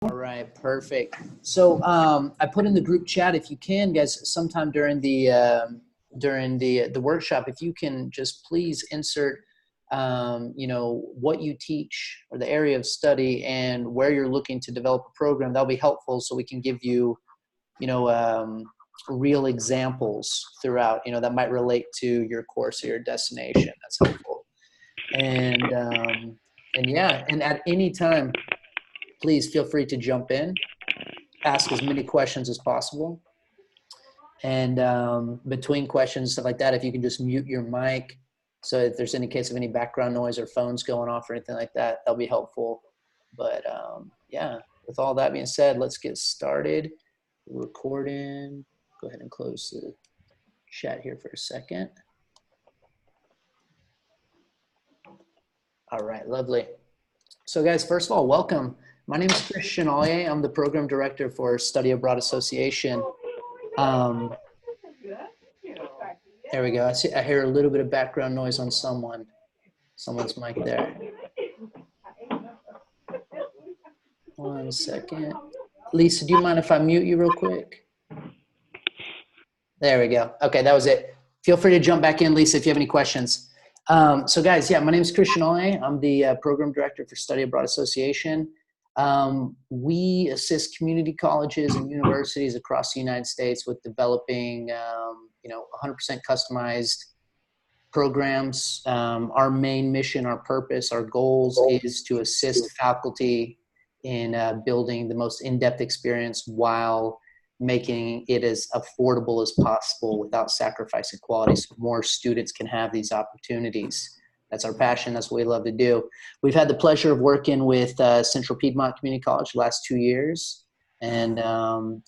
All right, perfect. So I put in the group chat, if you can, guys, sometime during the workshop, if you can just please insert, what you teach or the area of study and where you're looking to develop a program. That'll be helpful, so we can give you, real examples throughout, that might relate to your course or your destination. That's helpful. And yeah, and at any time, please feel free to jump in, ask as many questions as possible. And between questions, stuff like that, if you can just mute your mic, so if there's any case of any background noise or phones going off or anything like that, that'll be helpful. But yeah, with all that being said, let's get started. Recording. Go ahead and close the chat here for a second. All right, lovely. So guys, first of all, welcome. My name is Alyea. I'm the program director for Study Abroad Association. There we go. I hear a little bit of background noise on someone's mic there. One second. Lisa, do you mind if I mute you real quick? There we go. Okay, that was it. Feel free to jump back in, Lisa, if you have any questions. So guys, yeah, my name is Alyea. I'm the program director for Study Abroad Association. We assist community colleges and universities across the United States with developing, 100% customized programs. Our main mission, our purpose, our goals is to assist faculty in building the most in-depth experience while making it as affordable as possible without sacrificing quality, so more students can have these opportunities. That's our passion. That's what we love to do. We've had the pleasure of working with Central Piedmont Community College the last 2 years. And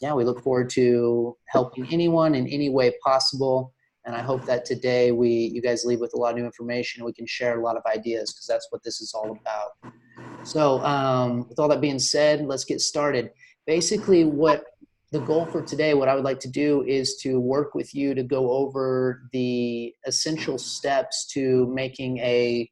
yeah, we look forward to helping anyone in any way possible. And I hope that today you guys leave with a lot of new information. We can share a lot of ideas, because that's what this is all about. So with all that being said, let's get started. Basically, what the goal for today, what I would like to do is to work with you to go over the essential steps to making a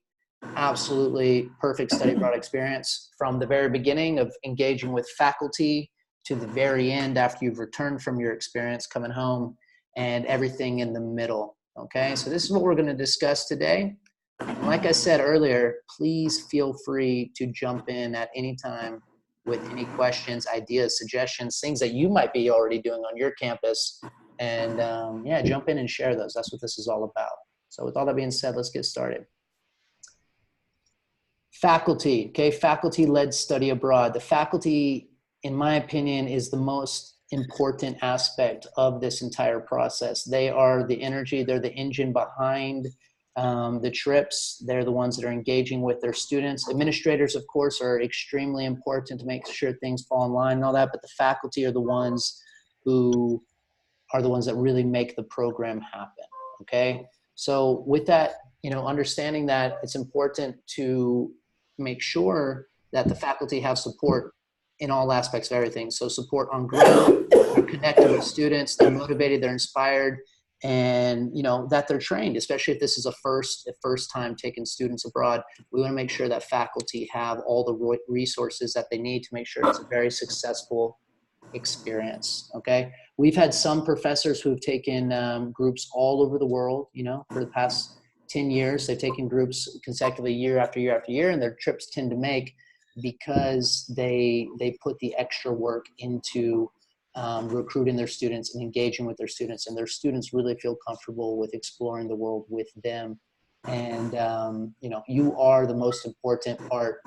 absolutely perfect study abroad experience, from the very beginning of engaging with faculty to the very end after you've returned from your experience coming home, and everything in the middle. Okay, so this is what we're going to discuss today. And like I said earlier, please feel free to jump in at any time with any questions, ideas, suggestions, things that you might be already doing on your campus. And yeah, jump in and share those. That's what this is all about. So with all that being said, let's get started. Faculty, okay, faculty-led study abroad. The faculty, in my opinion, is the most important aspect of this entire process. They are the energy, they're the engine behind the trips. They're the ones that are engaging with their students. Administrators, of course, are extremely important to make sure things fall in line and all that, but the faculty are the ones who are the ones that really make the program happen, okay? So with that, understanding that, it's important to make sure that the faculty have support in all aspects of everything. So support on ground, they're connected with students, they're motivated, they're inspired, and that they're trained, especially if this is a first time taking students abroad. We want to make sure that faculty have all the resources that they need to make sure it's a very successful experience. Okay, we've had some professors who've taken groups all over the world, for the past 10 years. They've taken groups consecutively year after year after year, and their trips tend to make, because they put the extra work into recruiting their students and engaging with their students, and their students really feel comfortable with exploring the world with them. And you are the most important part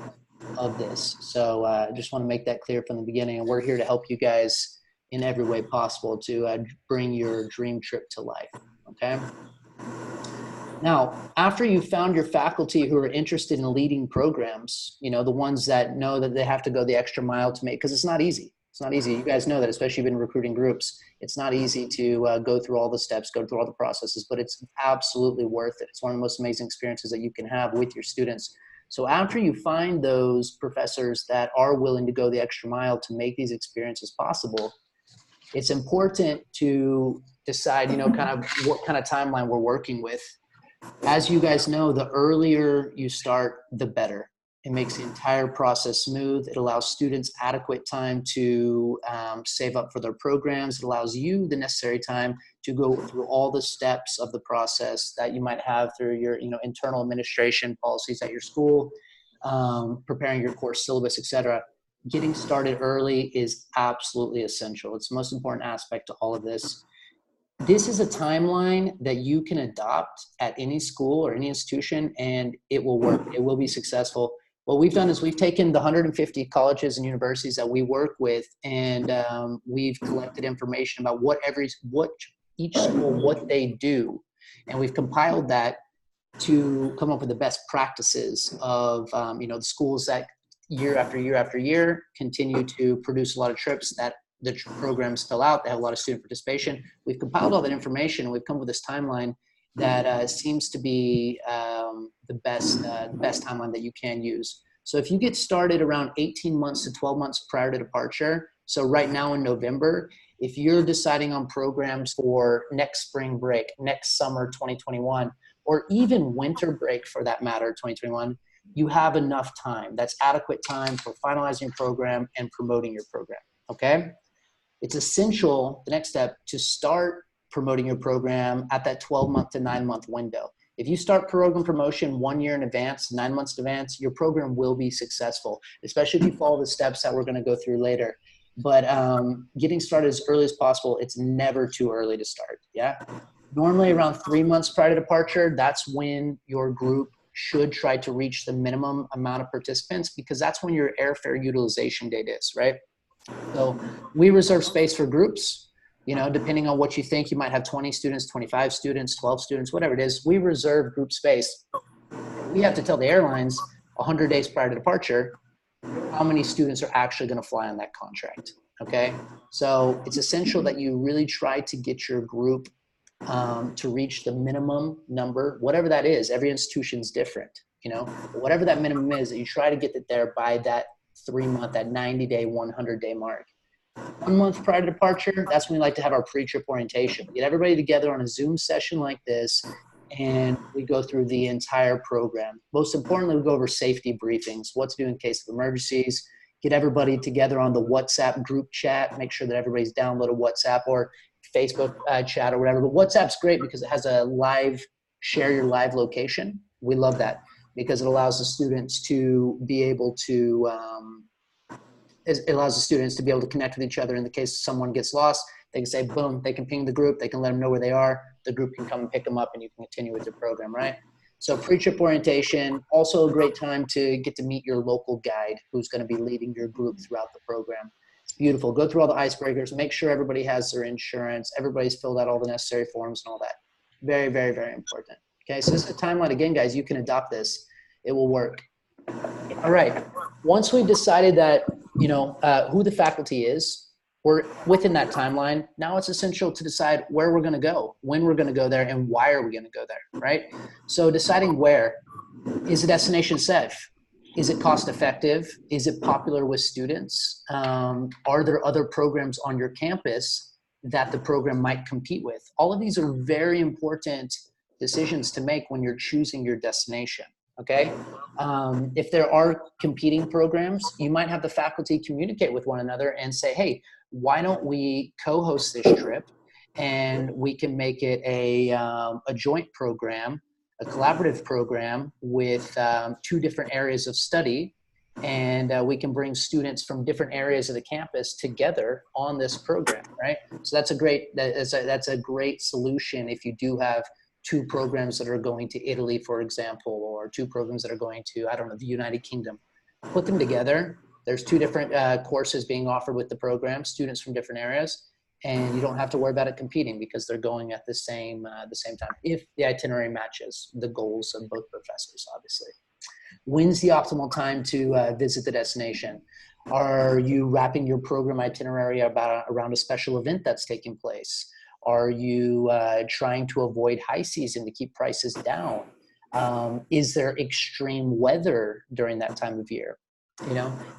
of this. So I just want to make that clear from the beginning, and we're here to help you guys in every way possible to bring your dream trip to life. Okay. Now, after you've found your faculty who are interested in leading programs, the ones that know that they have to go the extra mile to make, because it's not easy. It's not easy. You guys know that, especially if you've been recruiting groups. It's not easy to go through all the steps, go through all the processes, but it's absolutely worth it. It's one of the most amazing experiences that you can have with your students. So after you find those professors that are willing to go the extra mile to make these experiences possible, it's important to decide, kind of what kind of timeline we're working with. As you guys know, the earlier you start, the better. It makes the entire process smooth. It allows students adequate time to save up for their programs. It allows you the necessary time to go through all the steps of the process that you might have through your internal administration policies at your school, preparing your course syllabus, etc. Getting started early is absolutely essential. It's the most important aspect to all of this. This is a timeline that you can adopt at any school or any institution, and it will work. It will be successful. What we've done is we've taken the 150 colleges and universities that we work with, and we've collected information about what each school, what they do. And we've compiled that to come up with the best practices of, the schools that year after year after year continue to produce a lot of trips, that the programs fill out, they have a lot of student participation. We've compiled all that information, and we've come up with this timeline that seems to be the best timeline that you can use. So if you get started around 18 months to 12 months prior to departure, so right now in November, if you're deciding on programs for next spring break, next summer 2021, or even winter break for that matter, 2021, you have enough time. That's adequate time for finalizing your program and promoting your program, okay? It's essential, the next step, to start promoting your program at that 12-month to 9-month window. If you start program promotion 1 year in advance, 9 months in advance, your program will be successful, especially if you follow the steps that we're going to go through later. But getting started as early as possible, it's never too early to start, yeah? Normally around 3 months prior to departure, that's when your group should try to reach the minimum amount of participants, because that's when your airfare utilization date is, right? So we reserve space for groups, depending on what you think. You might have 20 students, 25 students, 12 students, whatever it is. We reserve group space. We have to tell the airlines 100 days prior to departure how many students are actually going to fly on that contract, okay? So it's essential that you really try to get your group to reach the minimum number, whatever that is. Every institution's different, whatever that minimum is, you try to get it there by that 3-month, that 90-day, 100-day mark. 1 month prior to departure, that's when we like to have our pre-trip orientation. We get everybody together on a Zoom session like this, and we go through the entire program. Most importantly, we go over safety briefings, what to do in case of emergencies, get everybody together on the WhatsApp group chat, make sure that everybody's downloaded WhatsApp or Facebook chat or whatever. But WhatsApp's great because it has a share your live location. We love that, because it allows the students to be able to connect with each other. In the case someone gets lost, they can say, boom, they can ping the group, they can let them know where they are, the group can come and pick them up, and you can continue with your program, right? So pre-trip orientation, also a great time to get to meet your local guide who's going to be leading your group throughout the program. It's beautiful. Go through all the icebreakers, make sure everybody has their insurance, everybody's filled out all the necessary forms and all that. Very, very, very important. Okay, so this is a timeline. Again, guys, you can adopt this. It will work. All right. Once we've decided that, who the faculty is, we're within that timeline. Now it's essential to decide where we're going to go, when we're going to go there, and why are we going to go there, right? So deciding where. Is the destination safe? Is it cost effective? Is it popular with students? Are there other programs on your campus that the program might compete with? All of these are very important decisions to make when you're choosing your destination, okay? If there are competing programs, you might have the faculty communicate with one another and say, hey, why don't we co-host this trip, and we can make it a joint program, a collaborative program with 2 different areas of study, and we can bring students from different areas of the campus together on this program, right? So that's a great solution if you do have 2 programs that are going to Italy, for example, or 2 programs that are going to, the United Kingdom. Put them together. There's 2 different courses being offered with the program, students from different areas, and you don't have to worry about it competing because they're going at the same time, if the itinerary matches the goals of both professors, obviously. When's the optimal time to visit the destination? Are you wrapping your program itinerary around a special event that's taking place? Are you trying to avoid high season to keep prices down? Is there extreme weather during that time of year?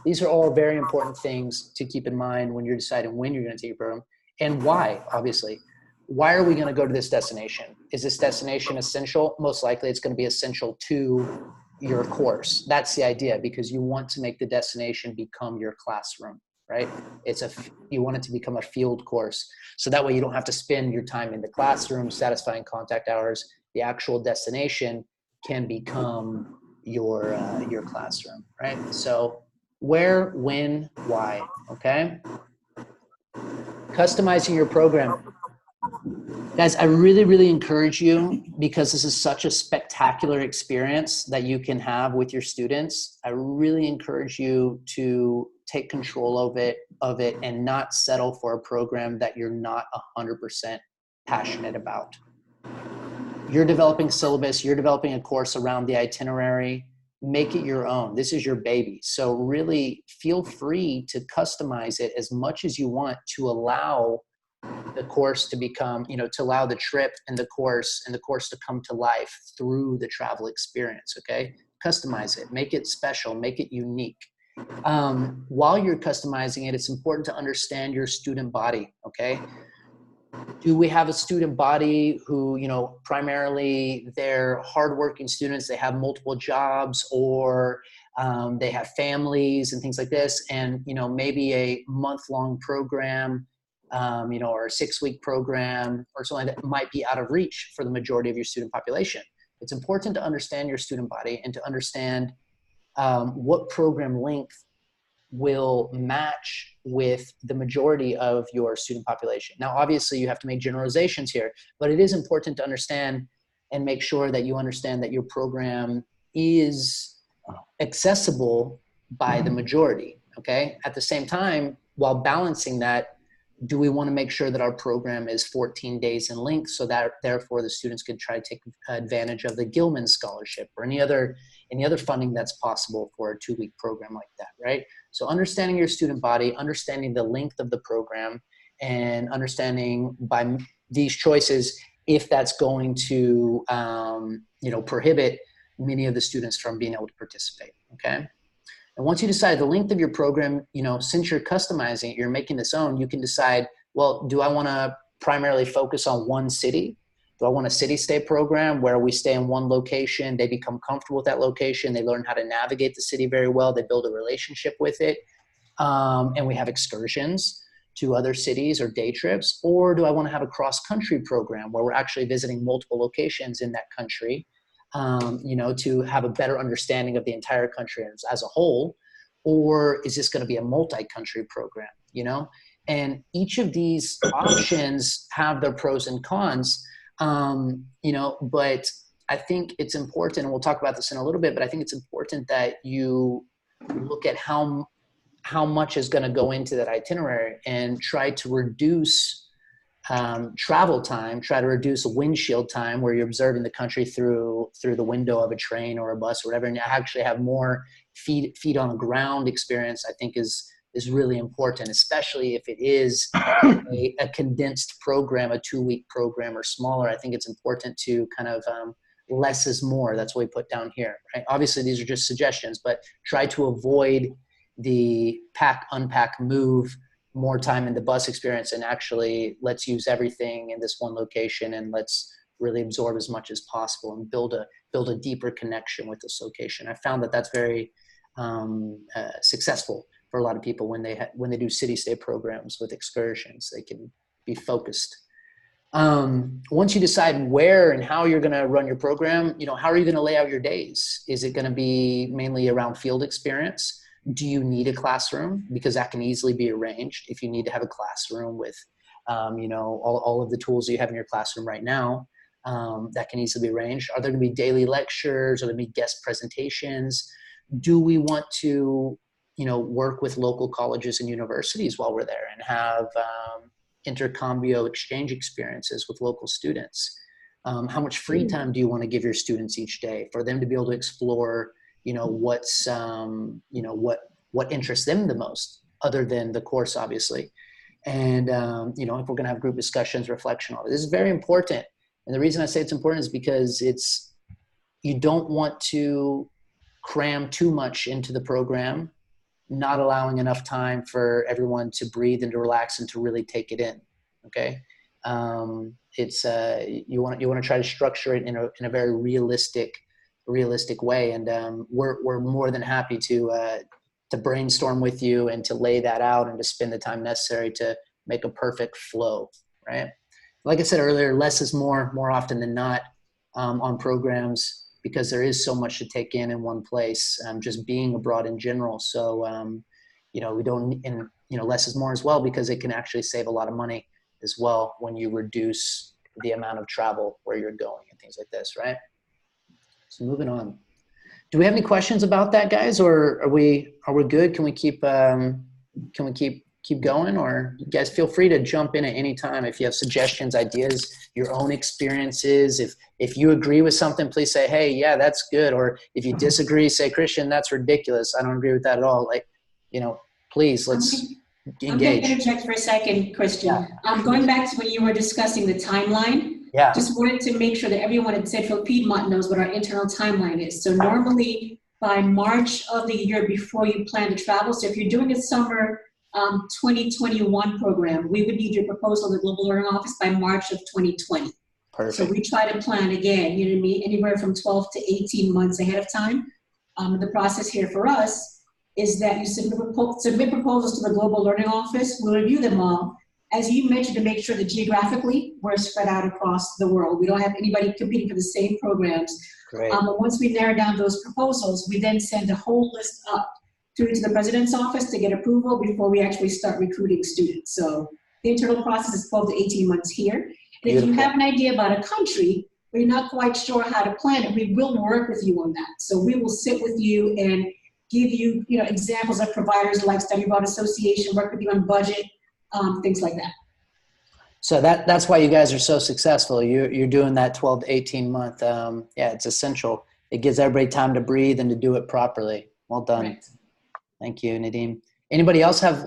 These are all very important things to keep in mind when you're deciding when you're going to take your program, and why, obviously. Why are we going to go to this destination? Is this destination essential? Most likely it's going to be essential to your course. That's the idea, because you want to make the destination become your classroom, right? You want it to become a field course. So that way you don't have to spend your time in the classroom satisfying contact hours. The actual destination can become your classroom, right? So where, when, why, okay? Customizing your program. Guys, I really, really encourage you, because this is such a spectacular experience that you can have with your students. I really encourage you to take control of it and not settle for a program that you're not 100% passionate about. You're developing syllabus, you're developing a course around the itinerary. Make it your own. This is your baby. So really feel free to customize it as much as you want to allow the course to become, to allow the trip and the course to come to life through the travel experience, okay? Customize it, make it special, make it unique. While you're customizing it, it's important to understand your student body, okay? Do we have a student body who, primarily they're hardworking students, they have multiple jobs, or they have families and things like this, and, maybe a month-long program, or a 6-week program or something like that might be out of reach for the majority of your student population. It's important to understand your student body and to understand what program length will match with the majority of your student population. Now, obviously you have to make generalizations here, but it is important to understand and make sure that you understand that your program is accessible by the majority, okay? At the same time, while balancing that, do we want to make sure that our program is 14 days in length, so that therefore the students could try to take advantage of the Gilman Scholarship or any other funding that's possible for a 2-week program like that, right? So understanding your student body, understanding the length of the program, and understanding by these choices if that's going to prohibit many of the students from being able to participate, okay? And once you decide the length of your program, since you're customizing it, you're making this own, you can decide, well, do I want to primarily focus on one city? Do I want a city stay program where we stay in one location, they become comfortable with that location, they learn how to navigate the city very well, they build a relationship with it, and we have excursions to other cities or day trips? Or do I want to have a cross-country program where we're actually visiting multiple locations in that country, to have a better understanding of the entire country as a whole? Or is this going to be a multi-country program, And each of these options have their pros and cons, but I think it's important, and we'll talk about this in a little bit, but I think it's important that you look at how much is going to go into that itinerary and try to reduce travel time, try to reduce windshield time where you're observing the country through the window of a train or a bus or whatever, and actually have more feet on the ground experience. I think is really important, especially if it is a condensed program, a 2-week program or smaller. I think it's important to kind of less is more. That's what we put down here, right? Obviously, these are just suggestions, but try to avoid the pack, unpack, move, more time in the bus experience, and actually let's use everything in this one location and let's really absorb as much as possible and build a deeper connection with this location. I found that that's very successful for a lot of people when they do city stay programs with excursions. They can be focused. Once you decide where and how you're going to run your program, how are you going to lay out your days? Is it going to be mainly around field experience? Do you need a classroom? Because that can easily be arranged. If you need to have a classroom with, all of the tools that you have in your classroom right now, that can easily be arranged. Are there going to be daily lectures? Are there going to be guest presentations? Do we want to, work with local colleges and universities while we're there and have intercombio exchange experiences with local students? How much free time do you want to give your students each day for them to be able to explore what's, what interests them the most, other than the course, obviously. And, if we're going to have group discussions, reflection, all this is very important. And the reason I say it's important is because you don't want to cram too much into the program, not allowing enough time for everyone to breathe and to relax and to really take it in. Okay. You want to try to structure it in a very realistic realistic way. And we're more than happy to brainstorm with you and to lay that out and to spend the time necessary to make a perfect flow, right? Like I said earlier, less is more often than not on programs, because there is so much to take in one place, just being abroad in general. So, we don't, and less is more as well, because it can actually save a lot of money as well when you reduce the amount of travel where you're going and things like this, right? So moving on. Do we have any questions about that, guys, or are we good? Can we keep going, or you guys feel free to jump in at any time if you have suggestions, ideas, your own experiences. If you agree with something, please say, hey, yeah, that's good. Or if you disagree, say, Christian, that's ridiculous. I don't agree with that at all. Like, please, let's engage. I'm going to interject for a second, Christian. Yeah. Going back to when you were discussing the timeline. Yeah. Just wanted to make sure that everyone at Central Piedmont knows what our internal timeline is. So normally by March of the year before you plan to travel, so if you're doing a summer 2021 program, we would need your proposal in the Global Learning Office by March of 2020. Perfect. So we try to plan again, you know what I mean, anywhere from 12 to 18 months ahead of time. The process here for us is that you submit proposals to the Global Learning Office. We'll review them all. As you mentioned, to make sure that geographically we're spread out across the world. We don't have anybody competing for the same programs. Great. But once we narrow down those proposals, we then send a whole list up to the president's office to get approval before we actually start recruiting students. So the internal process is 12 to 18 months here. And Beautiful. if you have an idea about a country, but you're not quite sure how to plan it, we will work with you on that. So we will sit with you and give you, examples of providers like Study Abroad Association, work with you on budget, things like that. So that's why you guys are so successful. You're doing that 12 to 18 month. Yeah, it's essential. It gives everybody time to breathe and to do it properly. Well done. Right. Thank you, Nadeem. Anybody else have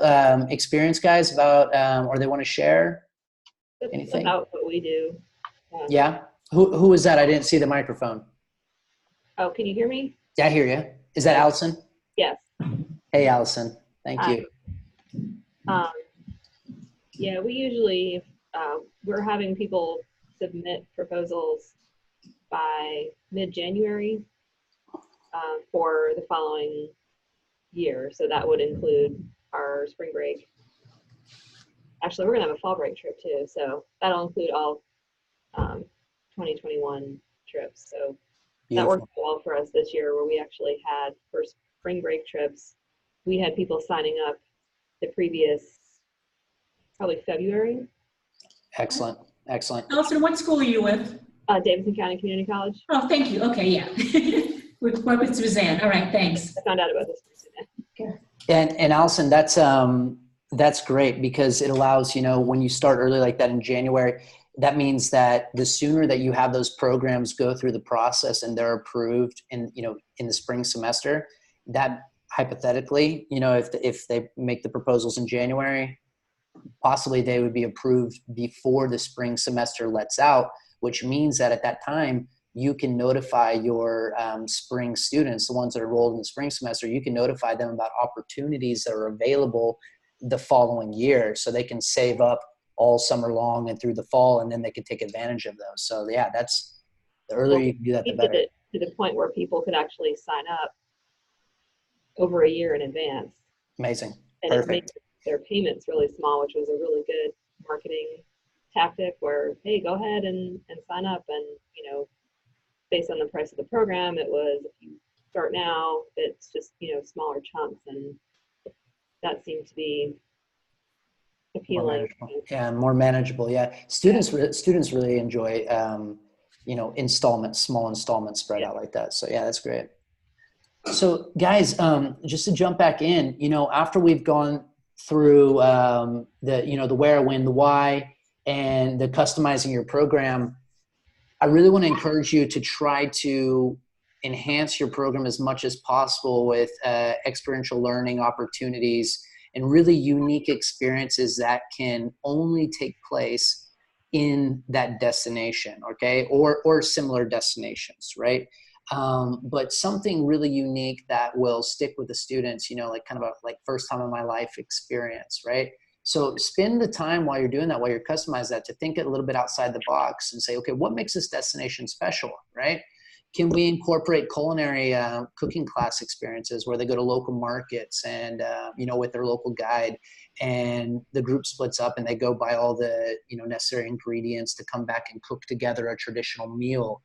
experience, guys, about or they want to share anything? About what we do. Yeah. Who is that? I didn't see the microphone. Oh, can you hear me? Yeah, I hear you. Is that Allison? Yes. Hey, Allison. Thank you. Yeah, we usually, we're having people submit proposals by mid-January for the following year. So that would include our spring break. Actually, we're going to have a fall break trip too. So that'll include all 2021 trips. So Beautiful. That worked well for us this year, where we actually had, for spring break trips, we had people signing up the previous, probably February. Excellent. Excellent. Allison, what school are you with? Davidson County Community College. Oh, thank you. Okay, yeah. We work with Suzanne. All right, thanks. I found out about this from Suzanne. Okay. And Allison, that's great, because it allows, when you start early like that in January, that means that the sooner that you have those programs go through the process and they're approved in the spring semester, that hypothetically, if they make the proposals in January, possibly they would be approved before the spring semester lets out, which means that at that time you can notify your spring students, the ones that are enrolled in the spring semester, you can notify them about opportunities that are available the following year, so they can save up all summer long and through the fall, and then they can take advantage of those. So yeah, that's the earlier you can do that, the better. To the point where people could actually sign up over a year in advance. Amazing. And Perfect. It made their payments really small, which was a really good marketing tactic, where, hey, go ahead and sign up. And, based on the price of the program, it was, if you start now, it's just, smaller chunks. And that seemed to be appealing. More manageable. Yeah. Students really enjoy, small installments spread out like that. So yeah, that's great. So guys, just to jump back in, after we've gone through the where, when, the why, and the customizing your program, I really want to encourage you to try to enhance your program as much as possible with experiential learning opportunities and really unique experiences that can only take place in that destination, okay, or similar destinations, right? But something really unique that will stick with the students, like kind of a first time in my life experience, right? So spend the time while you're doing that, while you're customizing that, to think a little bit outside the box and say, okay, what makes this destination special, right? can we incorporate culinary cooking class experiences where they go to local markets and, with their local guide, and the group splits up and they go buy all the, necessary ingredients to come back and cook together a traditional meal?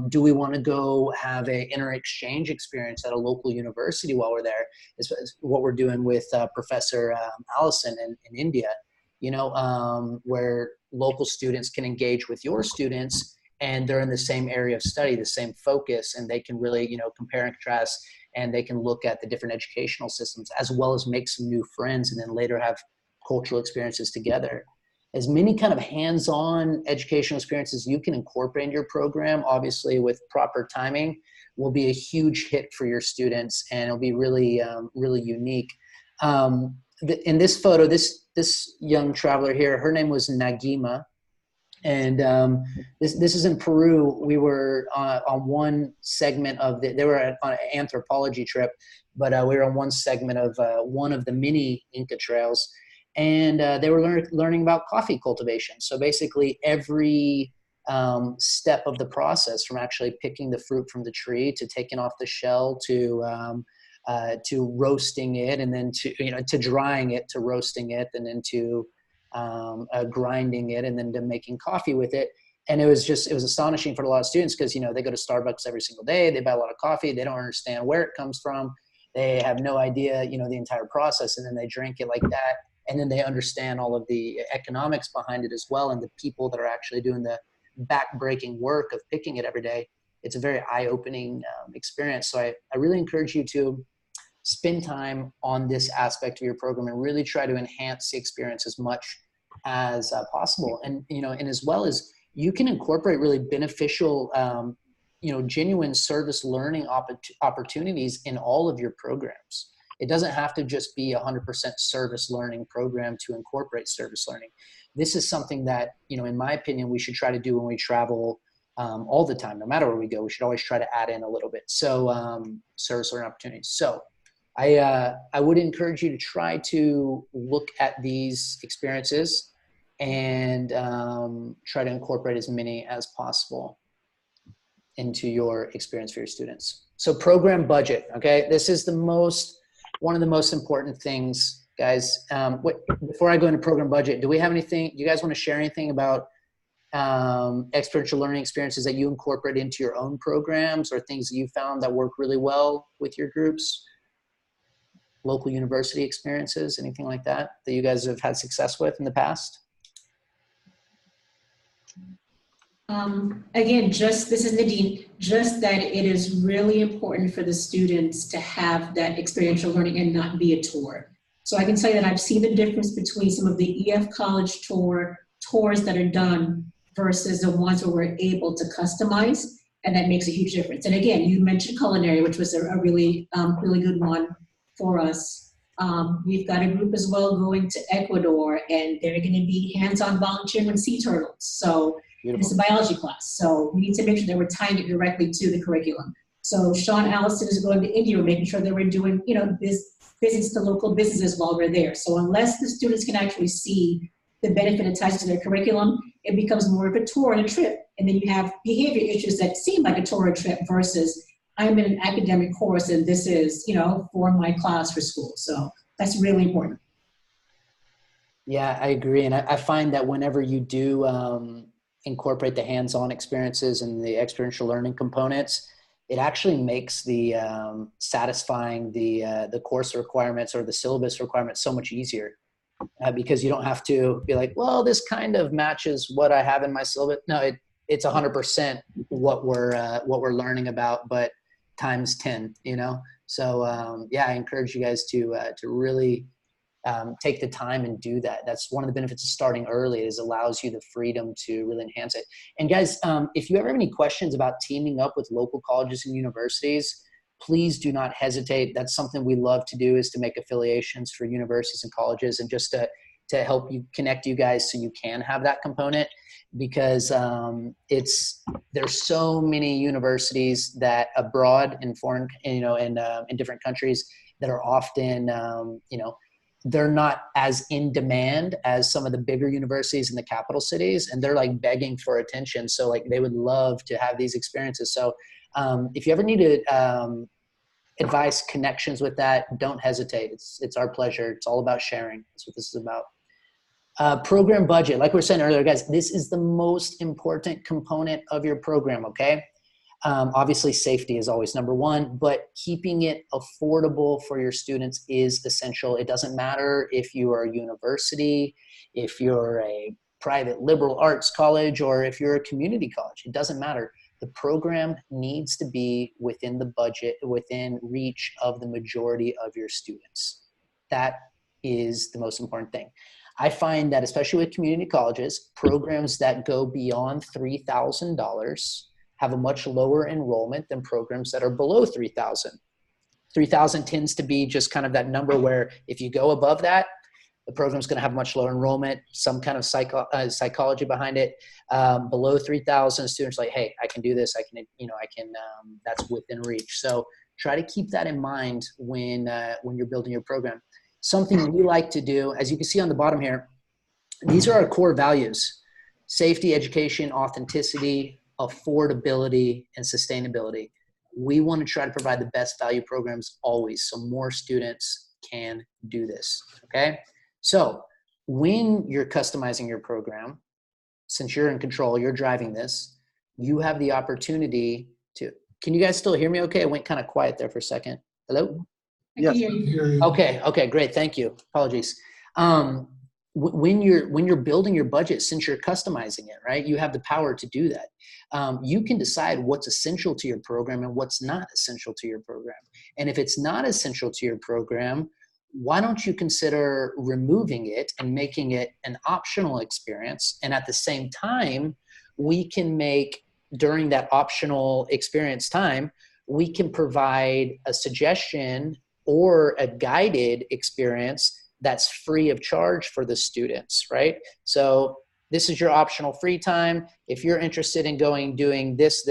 Do we want to go have a inter-exchange experience at a local university while we're there? Is what we're doing with Professor Allison in India, where local students can engage with your students and they're in the same area of study, the same focus, and they can really, compare and contrast, and they can look at the different educational systems as well as make some new friends and then later have cultural experiences together. As many kind of hands-on educational experiences you can incorporate in your program, obviously with proper timing, will be a huge hit for your students, and it'll be really, really unique. In this photo, this young traveler here, her name was Nagima, and this is in Peru. We were on one segment of they were on an anthropology trip, but we were on one segment of one of the mini Inca trails. And they were learning about coffee cultivation. So basically every step of the process, from actually picking the fruit from the tree to taking off the shell to roasting it, and then to drying it, to roasting it, and then to grinding it, and then to making coffee with it. And it was astonishing for a lot of students because, they go to Starbucks every single day. They buy a lot of coffee. They don't understand where it comes from. They have no idea, the entire process, and then they drink it like that. And then they understand all of the economics behind it as well, and the people that are actually doing the back-breaking work of picking it every day. It's a very eye-opening experience. So I really encourage you to spend time on this aspect of your program and really try to enhance the experience as much as possible. And, and as well as you can incorporate really beneficial, genuine service learning opportunities in all of your programs. It doesn't have to just be a 100% service learning program to incorporate service learning. This is something that, in my opinion, we should try to do when we travel all the time. No matter where we go, we should always try to add in a little bit. So service learning opportunities. So I would encourage you to try to look at these experiences and try to incorporate as many as possible into your experience for your students. So program budget, okay? This is one of the most important things, guys. Before I go into program budget, do we have anything, do you guys want to share anything about experiential learning experiences that you incorporate into your own programs, or things that you found that work really well with your groups? Local university experiences, anything like that you guys have had success with in the past? Again, this is Nadine, just that it is really important for the students to have that experiential learning and not be a tour. So I can tell you that I've seen the difference between some of the EF College tours that are done versus the ones where we're able to customize, and that makes a huge difference. And again, you mentioned culinary, which was a really, really good one for us. We've got a group as well going to Ecuador, and they're going to be hands-on volunteering with sea turtles. So it's a biology class. So we need to make sure that we're tying it directly to the curriculum. So Sean Allison is going to India. We're making sure that we're doing, visits to local businesses while we're there. So unless the students can actually see the benefit attached to their curriculum, it becomes more of a tour and a trip. And then you have behavior issues that seem like a tour or trip versus I'm in an academic course and this is, for my class for school. So that's really important. Yeah, I agree. And I find that whenever you do incorporate the hands-on experiences and the experiential learning components, it actually makes the satisfying the course requirements or the syllabus requirements so much easier, because you don't have to be like, well, this kind of matches what I have in my syllabus. No, it's 100% what we're learning about, but times 10. So yeah, I encourage you guys to really take the time and do that. That's one of the benefits of starting early, is allows you the freedom to really enhance it. And guys, if you ever have any questions about teaming up with local colleges and universities, please do not hesitate. That's something we love to do, is to make affiliations for universities and colleges, and just to help you connect you guys so you can have that component, because there's so many universities that abroad in foreign, in different countries that are often, they're not as in demand as some of the bigger universities in the capital cities, and they're like begging for attention. So like they would love to have these experiences. So If you ever need to advice, connections with that, don't hesitate. It's our pleasure. It's all about sharing. That's what this is about. Program budget, like we were saying earlier, guys, this is the most important component of your program, okay? Obviously, safety is always number one, but keeping it affordable for your students is essential. It doesn't matter if you are a university, if you're a private liberal arts college, or if you're a community college. It doesn't matter. The program needs to be within the budget, within reach of the majority of your students. That is the most important thing. I find that especially with community colleges, programs that go beyond $3,000 have a much lower enrollment than programs that are below 3,000. 3,000 tends to be just kind of that number where if you go above that, the program's going to have much lower enrollment, some kind of psychology behind it. Below 3,000, students are like, hey, I can do this. I can, that's within reach. So try to keep that in mind when you're building your program. Something we like to do, as you can see on the bottom here, these are our core values: safety, education, authenticity, affordability, and sustainability. We want to try to provide the best value programs always, so more students can do this, okay? So when you're customizing your program, since you're in control, you're driving this, you have the opportunity to, can you guys still hear me okay? I went kind of quiet there for a second. Hello? Yes. Okay, great, thank you. Apologies. When you're building your budget, since you're customizing it, right, you have the power to do that. You can decide what's essential to your program and what's not essential to your program. And if it's not essential to your program, why don't you consider removing it and making it an optional experience? And at the same time, we can make, during that optional experience time, we can provide a suggestion or a guided experience that's free of charge for the students, right? So this is your optional free time. If you're interested in doing this,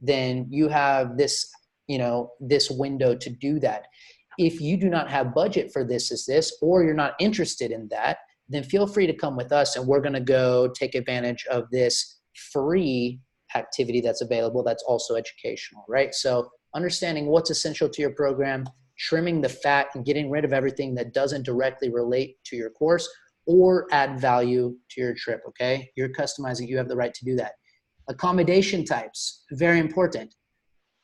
then you have this, this window to do that. If you do not have budget for this, or you're not interested in that, then feel free to come with us and we're gonna go take advantage of this free activity that's available that's also educational, right? So understanding what's essential to your program, trimming the fat and getting rid of everything that doesn't directly relate to your course or add value to your trip, okay? You're customizing, you have the right to do that. Accommodation types, very important.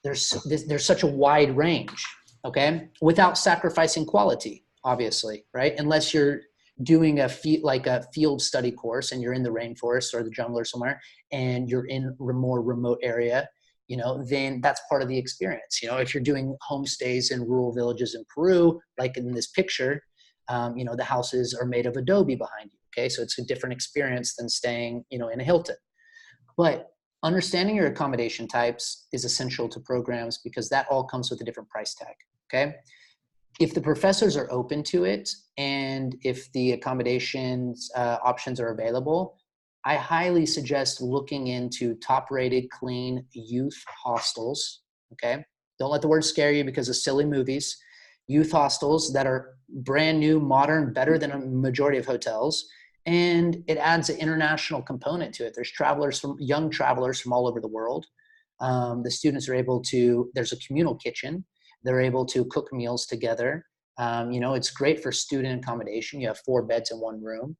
There's such a wide range, okay? Without sacrificing quality, obviously, right? Unless you're doing a field study course and you're in the rainforest or the jungle or somewhere and you're in a more remote area, then that's part of the experience. If you're doing homestays in rural villages in Peru, like in this picture, the houses are made of adobe behind you, okay? So it's a different experience than staying, in a Hilton. But understanding your accommodation types is essential to programs because that all comes with a different price tag, okay? If the professors are open to it and if the accommodations options are available, I highly suggest looking into top-rated, clean youth hostels, okay? Don't let the word scare you because of silly movies. Youth hostels that are brand new, modern, better than a majority of hotels, and it adds an international component to it. There's young travelers from all over the world. The students are able to, there's a communal kitchen. They're able to cook meals together. It's great for student accommodation. You have 4 beds in one room.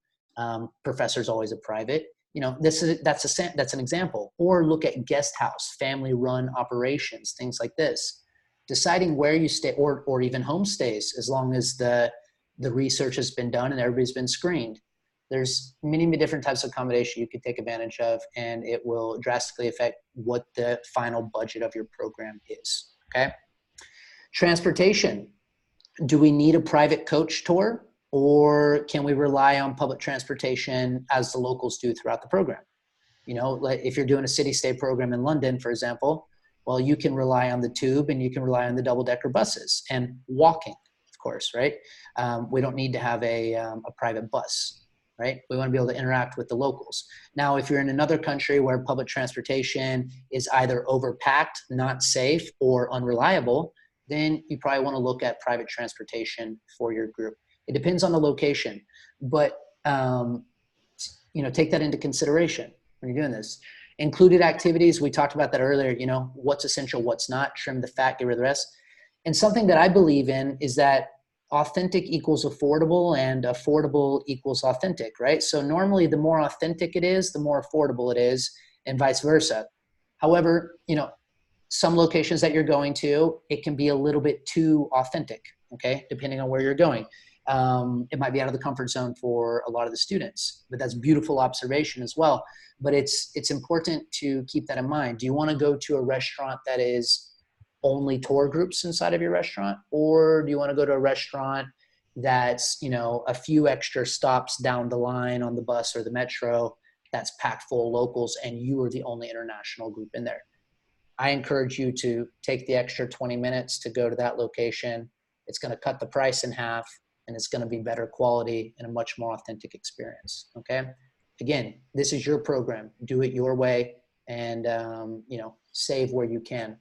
Professor's always a private. That's an example. Or look at guest house, family-run operations, things like this. Deciding where you stay, or even homestays, as long as the research has been done and everybody's been screened. There's many different types of accommodation you could take advantage of, and it will drastically affect what the final budget of your program is, okay? Transportation. Do we need a private coach tour, or can we rely on public transportation as the locals do throughout the program? Like if you're doing a city-state program in London, for example, well, you can rely on the tube and you can rely on the double-decker buses and walking, of course, right? We don't need to have a private bus, right? We want to be able to interact with the locals. Now, if you're in another country where public transportation is either overpacked, not safe, or unreliable, then you probably want to look at private transportation for your group. It depends on the location, but take that into consideration when you're doing this. Included activities, we talked about that earlier, you know, what's essential, what's not, trim the fat, get rid of the rest. And something that I believe in is that authentic equals affordable and affordable equals authentic, right? So normally the more authentic it is, the more affordable it is, and vice versa. However, you know, some locations that you're going to, it can be a little bit too authentic, okay, depending on where you're going. It might be out of the comfort zone for a lot of the students, but that's beautiful observation as well. But it's important to keep that in mind. Do you want to go to a restaurant that is only tour groups inside of your restaurant, or do you want to go to a restaurant that's, you know, a few extra stops down the line on the bus or the metro that's packed full of locals and you are the only international group in there? I encourage you to take the extra 20 minutes to go to that location. It's going to cut the price in half, and it's going to be better quality and a much more authentic experience. Okay. Again, this is your program. Do it your way, and you know, save where you can.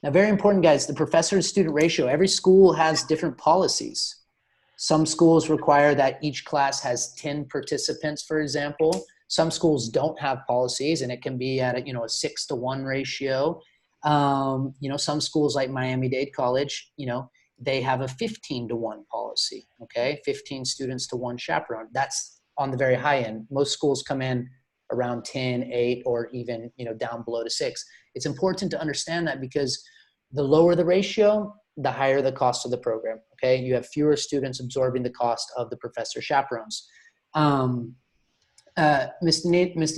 Now, very important, guys, the professor to student ratio. Every school has different policies. Some schools require that each class has 10 participants, for example. Some schools don't have policies, and it can be at a, you know, a 6-to-1 ratio. You know, some schools like Miami-Dade College, you know, they have a 15-to-1 policy, okay? 15 students to 1 chaperone. That's on the very high end. Most schools come in around 10, 8, or even, you know, down below to 6. It's important to understand that because the lower the ratio, the higher the cost of the program, okay? You have fewer students absorbing the cost of the professor chaperones. Mr.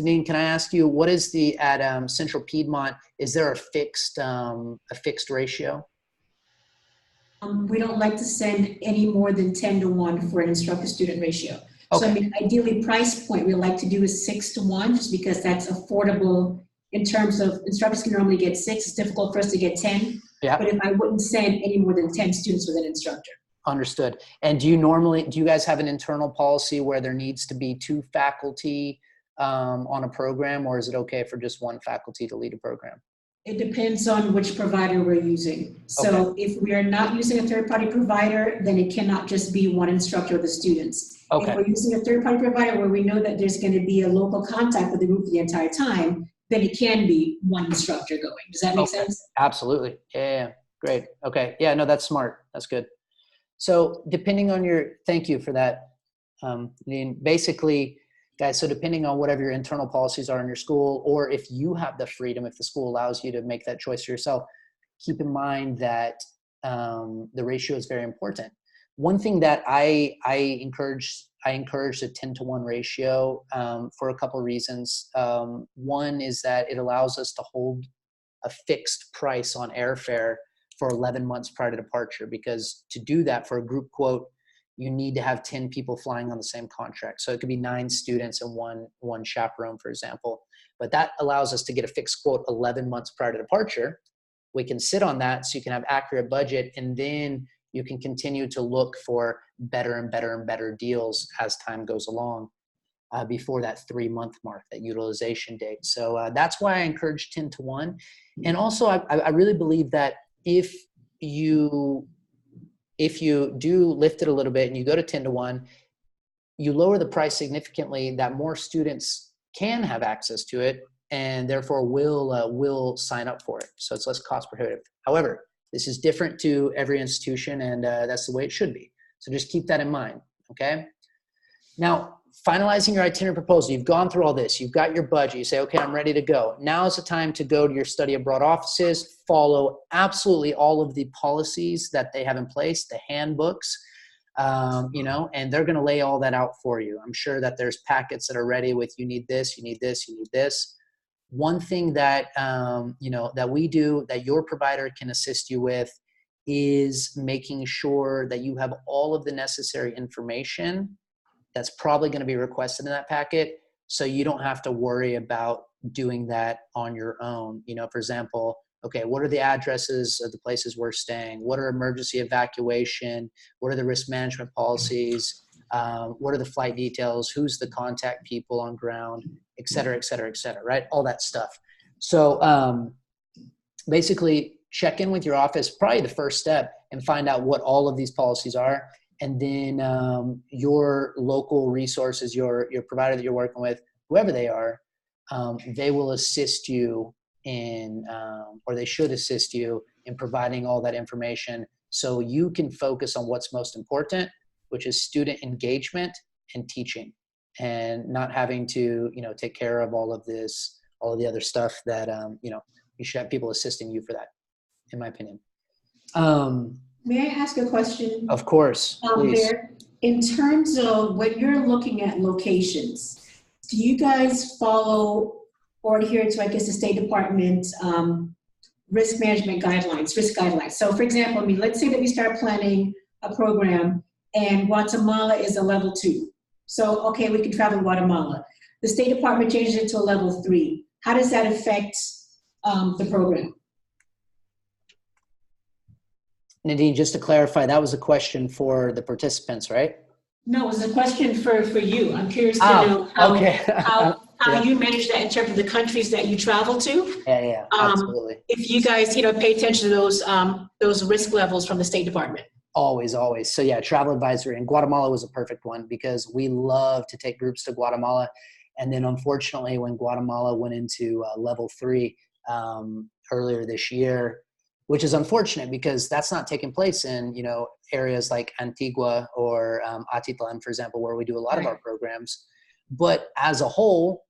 Dean, can I ask you, what is the, at Central Piedmont, is there a fixed ratio? We don't like to send any more than 10-to-1 for an instructor-student ratio. So Okay. I mean, ideally price point we like to do is 6-to-1, just because that's affordable in terms of instructors can normally get 6. It's difficult for us to get 10. Yeah. But if I wouldn't send any more than 10 students with an instructor. Understood. And do you guys have an internal policy where there needs to be 2 faculty on a program, or is it okay for just 1 faculty to lead a program? It depends on which provider we're using. So Okay. if we are not using a third-party provider, then it cannot just be 1 instructor with the students. Okay. If we're using a third-party provider where we know that there's going to be a local contact with the group the entire time, then it can be 1 instructor going. Does that make sense? Absolutely. Yeah. Great. Okay. Yeah, no, that's smart. That's good. So depending on thank you for that. Basically, guys, so depending on whatever your internal policies are in your school, or if you have the freedom, if the school allows you to make that choice for yourself, keep in mind that the ratio is very important. One thing that I encourage a 10-to-1 ratio for a couple of reasons. One is that it allows us to hold a fixed price on airfare for 11 months prior to departure, because to do that for a group quote, you need to have 10 people flying on the same contract. So it could be 9 students and one chaperone, for example. But that allows us to get a fixed quote 11 months prior to departure. We can sit on that so you can have accurate budget, and then you can continue to look for better and better and better deals as time goes along before that 3-month mark, that utilization date. So that's why I encourage 10-to-1. And also I really believe that if you do lift it a little bit and you go to 10-to-1, you lower the price significantly, that more students can have access to it and therefore will sign up for it. So it's less cost prohibitive. However, this is different to every institution, and that's the way it should be. So just keep that in mind, okay? Now, finalizing your itinerary proposal, you've gone through all this, you've got your budget, you say, okay, I'm ready to go. Now is the time to go to your study abroad offices, follow absolutely all of the policies that they have in place, the handbooks, you know, and they're going to lay all that out for you. I'm sure that there's packets that are ready with, you need this, you need this, you need this. One thing that, you know, that we do that your provider can assist you with is making sure that you have all of the necessary information that's probably going to be requested in that packet, so you don't have to worry about doing that on your own. You know, for example, okay, what are the addresses of the places we're staying? What are emergency evacuation? What are the risk management policies? What are the flight details? Who's the contact people on ground, et cetera, et cetera, et cetera, right? All that stuff. So basically check in with your office, probably the first step, and find out what all of these policies are. And then your local resources, your provider that you're working with, whoever they are, they will assist you in, or they should assist you in providing all that information so you can focus on what's most important, which is student engagement and teaching, and not having to, take care of all of the other stuff that, you should have people assisting you for that, in my opinion. May I ask a question? Of course, please. There, in terms of when you're looking at locations, do you guys follow or adhere to, I guess, the State Department risk management guidelines, risk guidelines? So for example, let's say that we start planning a program and Guatemala is a level 2. So, okay, we can travel to Guatemala. The State Department changes it to a level 3. How does that affect the program? Nadine, just to clarify, that was a question for the participants, right? No, it was a question for you. I'm curious to know how, okay. how Yeah. you manage that in terms of the countries that you travel to. Yeah, absolutely. If you guys, pay attention to those risk levels from the State Department. Always. So yeah, travel advisory, and Guatemala was a perfect one because we love to take groups to Guatemala. And then unfortunately, when Guatemala went into level 3 earlier this year, which is unfortunate because that's not taking place in, areas like Antigua or Atitlan, for example, where we do a lot of our programs. But as a whole,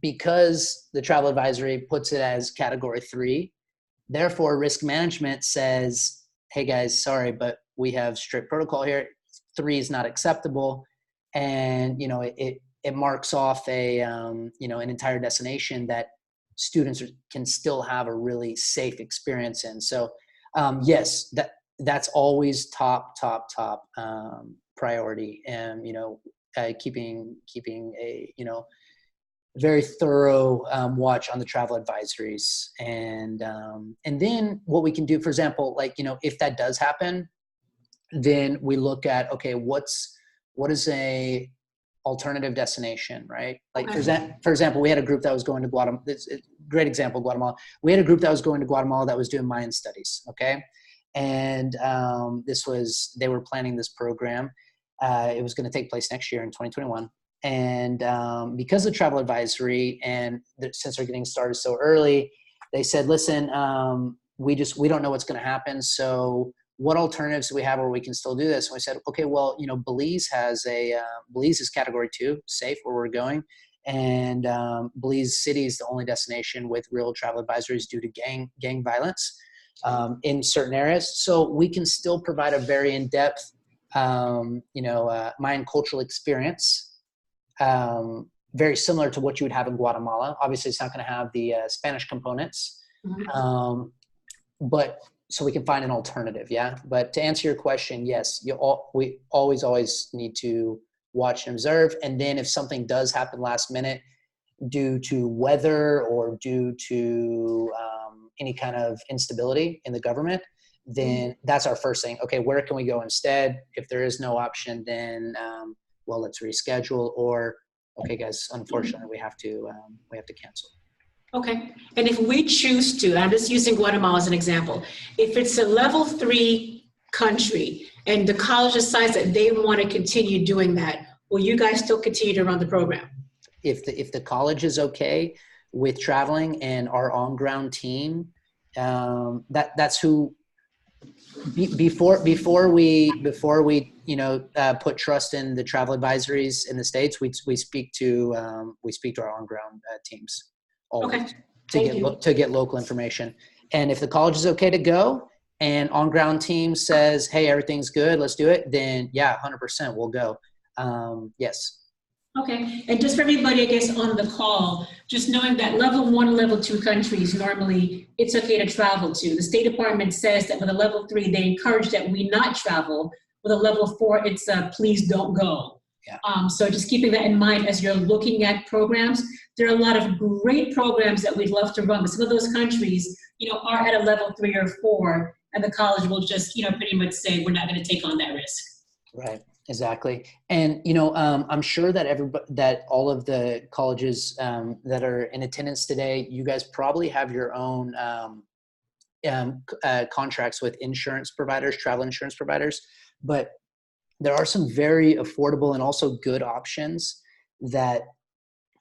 because the travel advisory puts it as category 3, therefore risk management says, hey guys, sorry, but we have strict protocol here. 3 is not acceptable. And, it marks off an entire destination that students can still have a really safe experience in. So yes, that's always top priority. And, keeping a, very thorough watch on the travel advisories. And then what we can do, for example, if that does happen, then we look at, okay, what is a alternative destination, right? Like for example, we had a group that was going to Guatemala. It's a great example, Guatemala. We had a group that was going to Guatemala that was doing Mayan studies. Okay. And they were planning this program. It was going to take place next year in 2021. And because of travel advisory and since they're getting started so early, they said, listen, we don't know what's going to happen. So what alternatives do we have where we can still do this? And we said, okay, well, Belize Belize is category 2, safe where we're going. And Belize City is the only destination with real travel advisories due to gang violence in certain areas. So we can still provide a very in-depth, Mayan cultural experience, very similar to what you would have in Guatemala. Obviously, it's not going to have the Spanish components, but so we can find an alternative, yeah? But to answer your question, yes, we always need to watch and observe. And then if something does happen last minute due to weather or due to any kind of instability in the government, then that's our first thing. Okay, where can we go instead? If there is no option, then, well, let's reschedule, or, okay, guys, unfortunately, we have to cancel. Okay, and if we choose to, I'm just using Guatemala as an example, if it's a level 3 country and the college decides that they want to continue doing that, will you guys still continue to run the program? If the college is okay with traveling and our on-ground team, that's who. Before we put trust in the travel advisories in the States, we speak to our on-ground teams always to get local information. And if the college is okay to go and on-ground team says, hey, everything's good, let's do it, then yeah, 100% we'll go. Yes. Okay, and just for everybody, I guess, on the call, just knowing that level 1 and level 2 countries, normally it's okay to travel to. The State Department says that with a level 3, they encourage that we not travel. With a level 4, it's please don't go. Yeah. So just keeping that in mind as you're looking at programs. There are a lot of great programs that we'd love to run, but some of those countries, are at a level 3 or 4, and the college will just, pretty much say, we're not going to take on that risk. Right. Exactly. And, I'm sure that all of the colleges that are in attendance today, you guys probably have your own contracts with insurance providers, travel insurance providers, but there are some very affordable and also good options that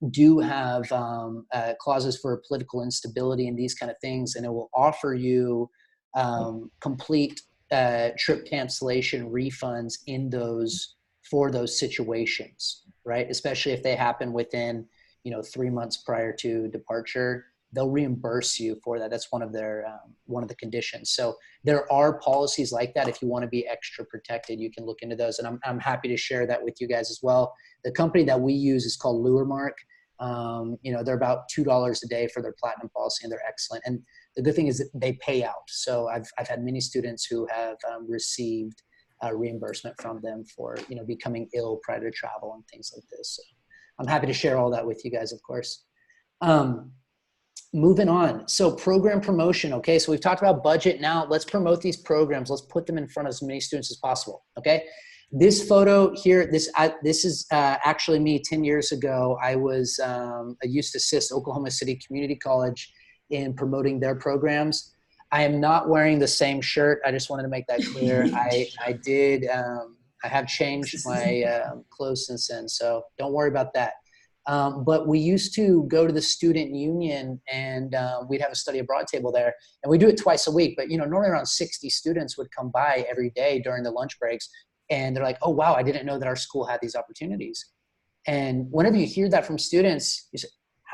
do have clauses for political instability and these kind of things, and it will offer you complete trip cancellation refunds in those for those situations, right? Especially if they happen within 3 months prior to departure, they'll reimburse you for that. That's one of the conditions. So there are policies like that. If you want to be extra protected, you can look into those, and I'm happy to share that with you guys as well. The company that we use is called Luremark. They're about $2 a day for their platinum policy, and they're excellent. And the good thing is that they pay out. So I've had many students who have received reimbursement from them for becoming ill prior to travel and things like this. So I'm happy to share all that with you guys, of course. Moving on. So program promotion. Okay. So we've talked about budget. Now let's promote these programs. Let's put them in front of as many students as possible. Okay. This photo here, this is actually me 10 years ago. I used to assist Oklahoma City Community College in promoting their programs. I am not wearing the same shirt. I just wanted to make that clear. I have changed my clothes since then, so don't worry about that. But we used to go to the student union, and we'd have a study abroad table there, and we do it twice a week. But normally around 60 students would come by every day during the lunch breaks, and they're like, "Oh wow, I didn't know that our school had these opportunities." And whenever you hear that from students,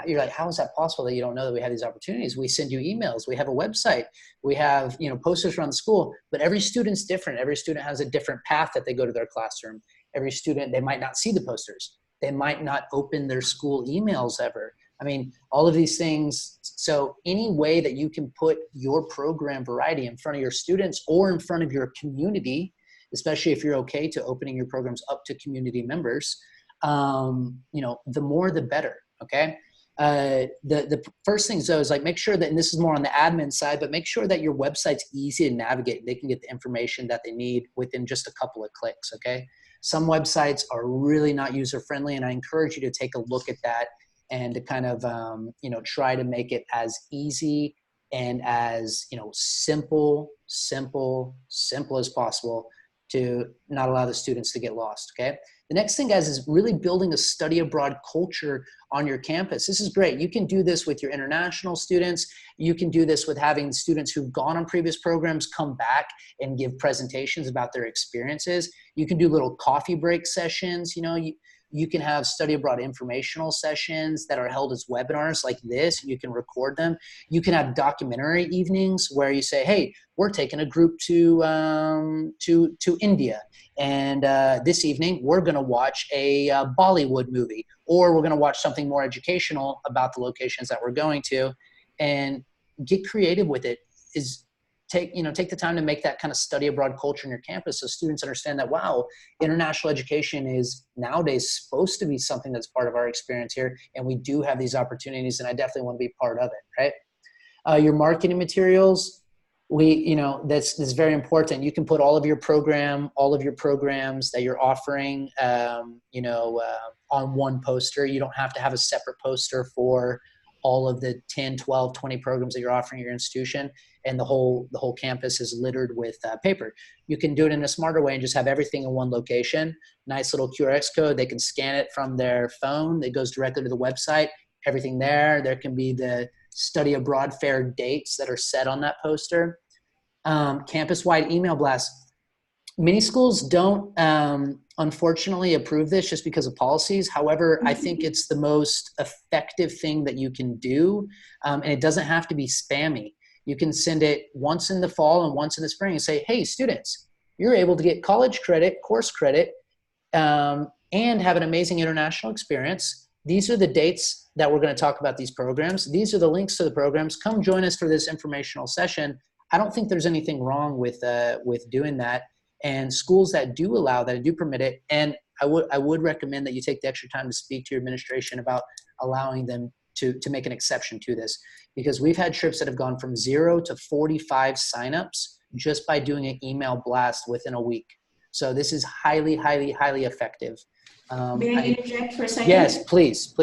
you're like, "How is that possible that you don't know that we have these opportunities? We send you emails, we have a website, we have posters around the school." But every student's different. Every student has a different path that they go to their classroom. Every student, they might not see the posters. They might not open their school emails ever. I mean, all of these things. So any way that you can put your program variety in front of your students or in front of your community, especially if you're okay to opening your programs up to community members, the more the better. Okay. The first thing though is like, make sure that, and this is more on the admin side, but make sure that your website's easy to navigate. They can get the information that they need within just a couple of clicks. Okay. Some websites are really not user friendly, and I encourage you to take a look at that and to kind of, try to make it as easy and as, simple as possible to not allow the students to get lost. Okay. The next thing, guys, is really building a study abroad culture on your campus. This is great. You can do this with your international students. You can do this with having students who've gone on previous programs come back and give presentations about their experiences. You can do little coffee break sessions. You can have study abroad informational sessions that are held as webinars like this. You can record them. You can have documentary evenings where you say, "Hey, we're taking a group to India, and this evening we're going to watch a Bollywood movie, or we're going to watch something more educational about the locations that we're going to," and get creative with it. Take the time to make that kind of study abroad culture in your campus so students understand that, wow, international education is nowadays supposed to be something that's part of our experience here, and we do have these opportunities, and I definitely want to be part of it, right? Your marketing materials, that's very important. You can put all of your programs that you're offering, on one poster. You don't have to have a separate poster for all of the 10, 12, 20 programs that you're offering your institution, and the whole campus is littered with paper. You can do it in a smarter way and just have everything in one location. Nice little QRX code. They can scan it from their phone. It goes directly to the website. Everything there. There can be the study abroad fair dates that are set on that poster. Campus-wide email blasts. Many schools don't, unfortunately, approve this just because of policies. However, I think it's the most effective thing that you can do, and it doesn't have to be spammy. You can send it once in the fall and once in the spring and say, "Hey, students, you're able to get college credit, course credit, and have an amazing international experience. These are the dates that we're going to talk about these programs. These are the links to the programs. Come join us for this informational session." I don't think there's anything wrong with doing that. And schools that do allow that, do permit it, and I would recommend that you take the extra time to speak to your administration about allowing them to make an exception to this, because we've had trips that have gone from 0 to 45 signups just by doing an email blast within a week. So this is highly, highly, highly effective. May I interject for a second? Yes, please.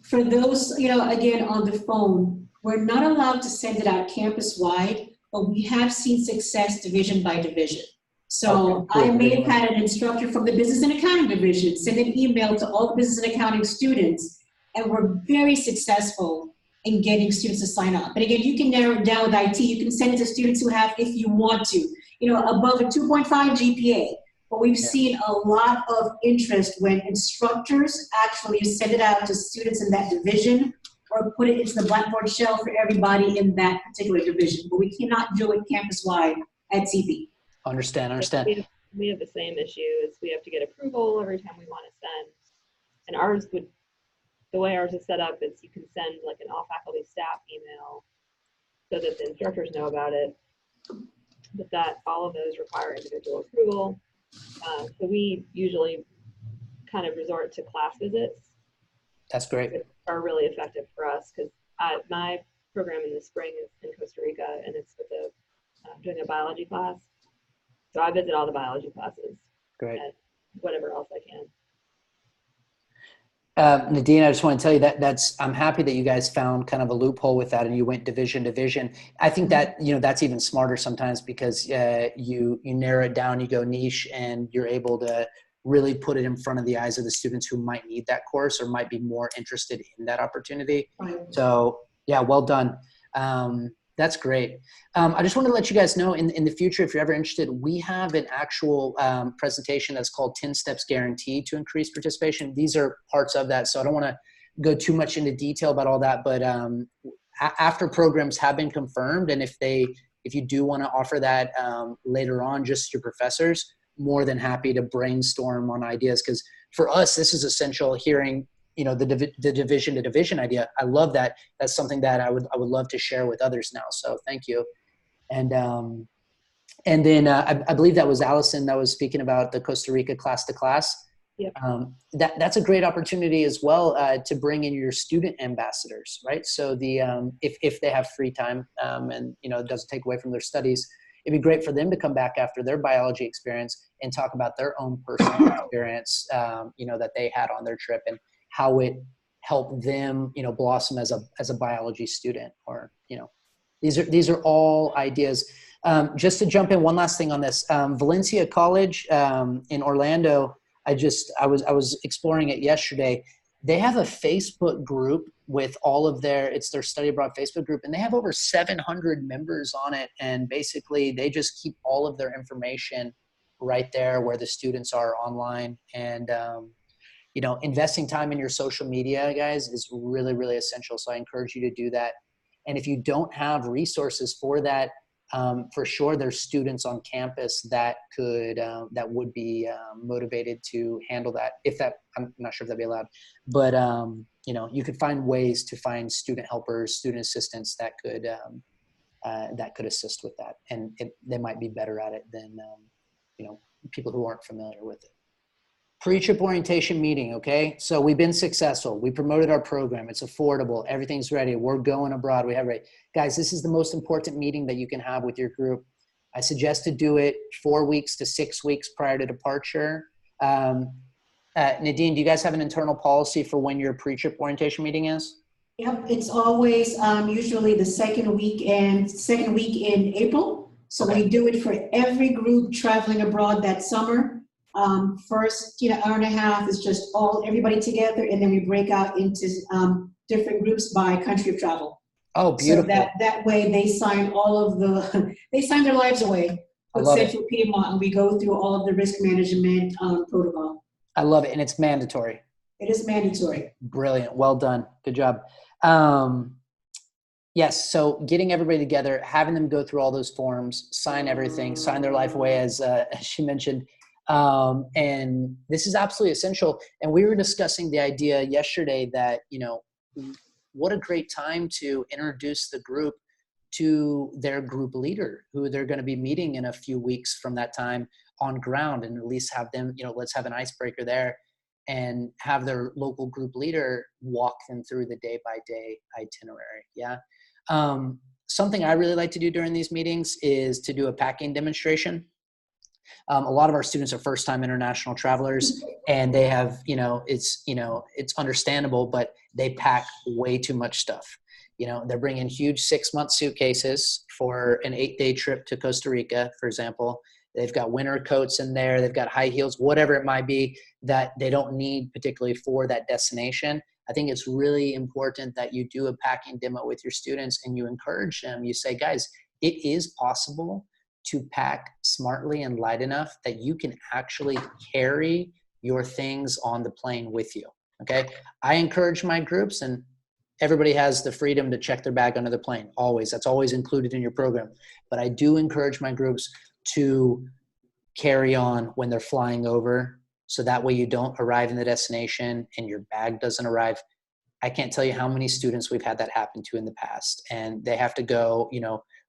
For those, again, on the phone, we're not allowed to send it out campus-wide, but we have seen success division by division. So okay, cool. I may have had an instructor from the business and accounting division send an email to all the business and accounting students and we're very successful in getting students to sign up. And again, you can narrow it down with IT. You can send it to students who have, if you want to, above a 2.5 GPA. But we've seen a lot of interest when instructors actually send it out to students in that division or put it into the Blackboard shell for everybody in that particular division. But we cannot do it campus-wide at TP. Understand. We have the same issue is we have to get approval every time we want to send. And the way ours is set up is you can send like an all faculty staff email so that the instructors know about it, but that all of those require individual approval. So we usually kind of resort to class visits. That's great. Which are really effective for us because my program in the spring is in Costa Rica and it's with doing a biology class. So I visit all the biology classes. Great. And whatever else I can. Nadine, I just want to tell you I'm happy that you guys found kind of a loophole with that and you went division to division. I think that, that's even smarter sometimes because you narrow it down, you go niche, and you're able to really put it in front of the eyes of the students who might need that course or might be more interested in that opportunity. Right. So yeah, well done. That's great. I just want to let you guys know in the future, if you're ever interested, we have an actual presentation that's called 10 Steps Guaranteed to Increase Participation. These are parts of that. So I don't want to go too much into detail about all that, but after programs have been confirmed, and if you do want to offer that later on, just your professors, more than happy to brainstorm on ideas. Because for us, this is essential hearing the division to division idea. I love that. That's something that I would love to share with others now. So thank you. And then I believe that was Allison that was speaking about the Costa Rica class to class. Yep. That's a great opportunity as well to bring in your student ambassadors, right? So if they have free time and it doesn't take away from their studies, it'd be great for them to come back after their biology experience and talk about their own personal experience, that they had on their trip and how it helped them, blossom as a biology student. Or these are all ideas. Just to jump in, one last thing on this, Valencia College in Orlando. I was exploring it yesterday. They have a Facebook group with all of it's their study abroad Facebook group, and they have over 700 members on it. And basically they just keep all of their information right there where the students are online. And, investing time in your social media, guys, is really, really essential. So I encourage you to do that. And if you don't have resources for that, for sure, there's students on campus that would be motivated to handle that. I'm not sure if that'd be allowed, but you could find ways to find student helpers, student assistants that could assist with that, and they might be better at it than people who aren't familiar with it. Pre-trip orientation meeting, okay? So we've been successful. We promoted our program. It's affordable. Everything's ready. We're going abroad. We have ready. Guys, this is the most important meeting that you can have with your group. I suggest to do it 4 weeks to 6 weeks prior to departure. Nadine, do you guys have an internal policy for when your pre-trip orientation meeting is? Yep, it's always usually the second week in April. So Okay. we do it for every group traveling abroad that summer. First, hour and a half is just everybody together, and then we break out into different groups by country of travel. Oh, beautiful. So that way they sign they sign their lives away with Central Piedmont, and we go through all of the risk management protocol. I love it, and it's mandatory. It is mandatory. Brilliant. Well done. Good job. Yes, so getting everybody together, having them go through all those forms, sign everything, sign their life away, as she mentioned. And this is absolutely essential. And we were discussing the idea yesterday that, what a great time to introduce the group to their group leader, who they're going to be meeting in a few weeks from that time on ground, and at least have them, let's have an icebreaker there and have their local group leader walk them through the day-by-day itinerary. Yeah. Something I really like to do during these meetings is to do a packing demonstration. A lot of our students are first-time international travelers, and they have, it's understandable, but they pack way too much stuff. They're bringing huge 6-month suitcases for an 8-day trip to Costa Rica, for example. They've got winter coats in there. They've got high heels, whatever it might be that they don't need particularly for that destination. I think it's really important that you do a packing demo with your students and you encourage them. You say, guys, it is possible to pack smartly and light enough that you can actually carry your things on the plane with you. Okay. I encourage my groups, and everybody has the freedom to check their bag under the plane. Always. That's always included in your program. But I do encourage my groups to carry on when they're flying over. So that way you don't arrive in the destination and your bag doesn't arrive. I can't tell you how many students we've had that happen to in the past, and they have to go,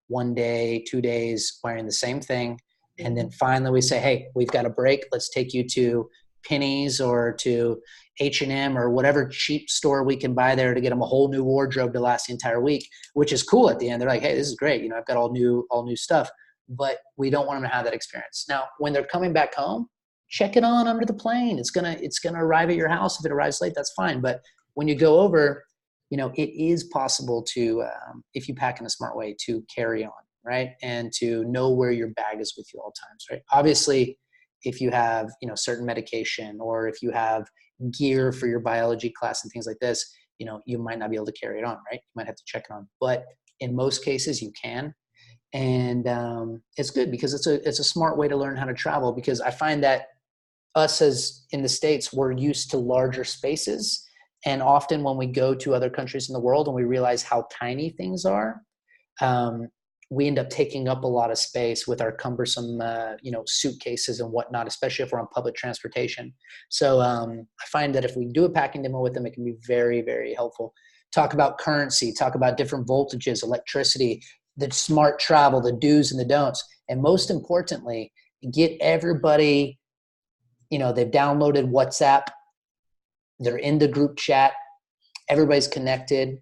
1 day, 2 days wearing the same thing. And then finally we say, hey, we've got a break. Let's take you to Penny's or to H&M or whatever cheap store we can buy there to get them a whole new wardrobe to last the entire week, which is cool at the end. They're like, hey, this is great. I've got all new stuff, but we don't want them to have that experience. Now, when they're coming back home, check it on under the plane. It's going to arrive at your house. If it arrives late, that's fine. But when you go over, it is possible to, if you pack in a smart way, to carry on, right? And to know where your bag is with you all times, right? Obviously, if you have, certain medication, or if you have gear for your biology class and things like this, you might not be able to carry it on, right? You might have to check it on. But in most cases, you can. And it's good because it's a smart way to learn how to travel, because I find that us as in the States, we're used to larger spaces. And often when we go to other countries in the world and we realize how tiny things are, we end up taking up a lot of space with our cumbersome, suitcases and whatnot, especially if we're on public transportation. So I find that if we do a packing demo with them, it can be very, very helpful. Talk about currency, talk about different voltages, electricity, the smart travel, the do's and the don'ts. And most importantly, get everybody, they've downloaded WhatsApp, they're in the group chat, everybody's connected.